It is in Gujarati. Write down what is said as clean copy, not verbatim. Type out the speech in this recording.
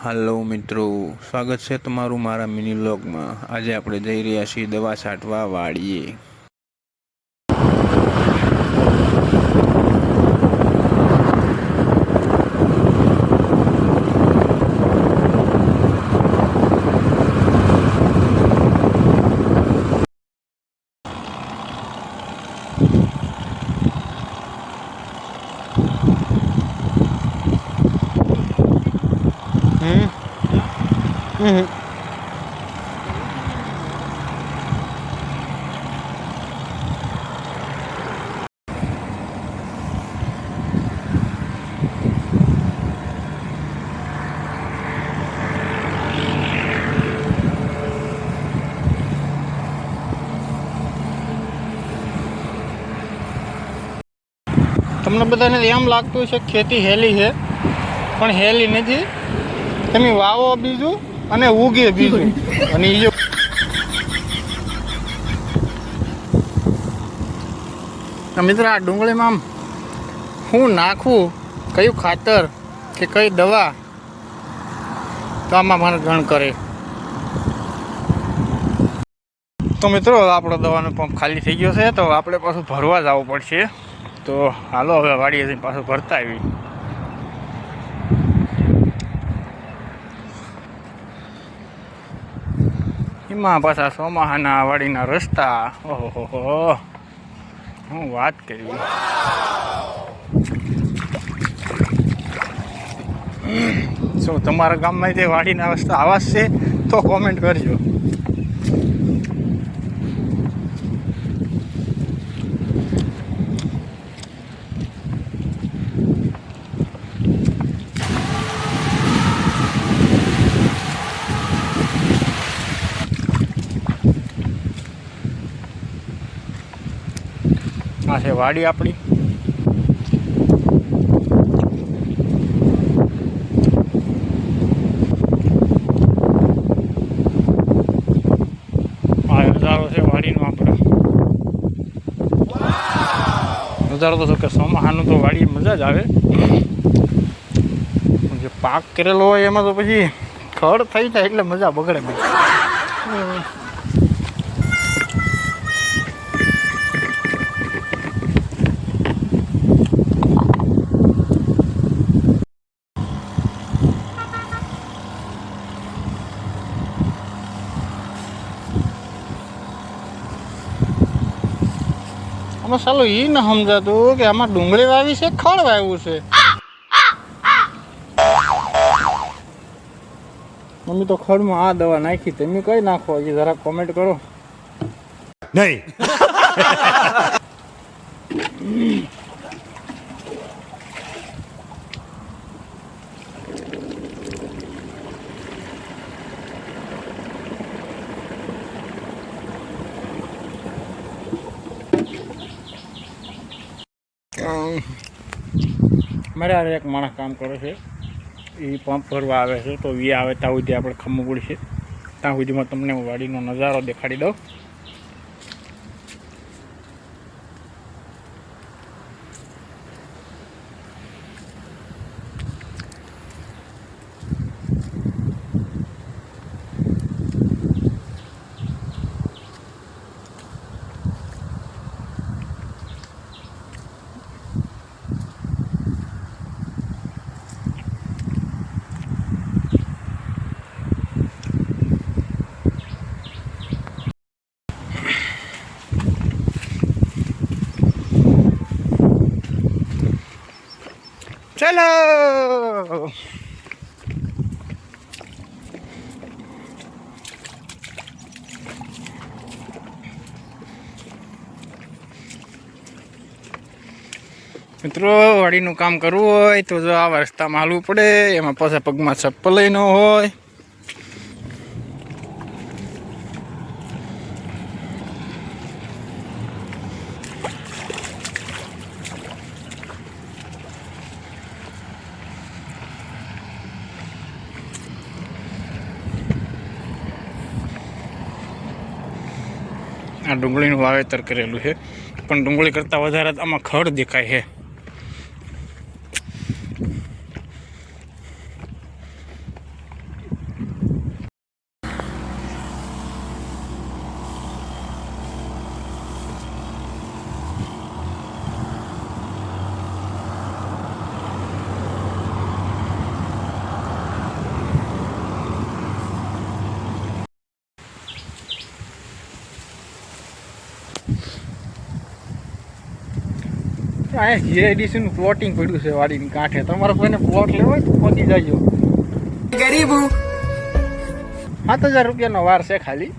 હાલો મિત્રો, સ્વાગત છે તમારું મારા મિની વ્લોગમાં। આજે આપણે જઈ રહ્યા છીએ દવા છાંટવા વાડીએ। તમને બધાને એમ લાગતું છે ખેતી હેલી છે, પણ હેલી નથી। તમે વાવો બીજું અને ઉગે બીજું। અને એ મિત્ર, આ ડુંગળીમાં શું નાખવું, કયું ખાતર કે કઈ દવા તો આમાં મને ગણ કરે। તો મિત્રો, આપણો દવાનો પંપ ખાલી થઈ ગયો છે, તો આપણે પાછું ભરવા જવું પડશે। તો હાલો હવે વાડીએ જઈને પાછું ભરતા આવી। એમાં પાછા ચોમાહાના વાડીના રસ્તા, ઓહો હું વાત કરી। શું તમારા ગામમાં જે વાડીના રસ્તા આવા છે તો કોમેન્ટ કરજો। આ છે વાડી આપણી। આ નજારો છે વાડીનો આપણો। નજારો તો કે ચોમાસાનું તો વાડી મજા જ આવે। જે પાક કરેલો હોય એમાં તો પછી ખડ થઈ જાય એટલે મજા બગડે બધી। આમાં સાલું એ ન સમજાતું કે આમાં ડુંગળી વાવી છે, ખડ વાવ્યું છે। મમ્મી તો ખડમાં આ દવા નાખી, તમે કઈ નાખો હજી જરા કોમેન્ટ કરો। નહીં। મારે આ એક માણસ કામ કરે છે, એ પંપ ભરવા આવે છે। તો વી આવે ત્યાં સુધી આપણે ખમવું પડશે। ત્યાં સુધીમાં તમને હું વાડીનો નજારો દેખાડી દઉં। ચલો મિત્રો, વાડીનું કામ કરવું હોય તો જો આવા રસ્તામાં હાલવું પડે। એમાં પાછા પગમાં ચપ્પલ ન હોય। આ ડુંગળીનું વાવેતર કરેલું છે, પણ ડુંગળી કરતાં વધારે આમાં ખડ દેખાય છે। અહીંયા જીઆઈડીસીનું પ્લોટિંગ પડ્યું છે વાડીની કાંઠે. તમારે કોઈને પ્લોટ લેવો હોય તો પહોંચી જાજો. 7,000 રૂપિયાનો વાર છે ખાલી.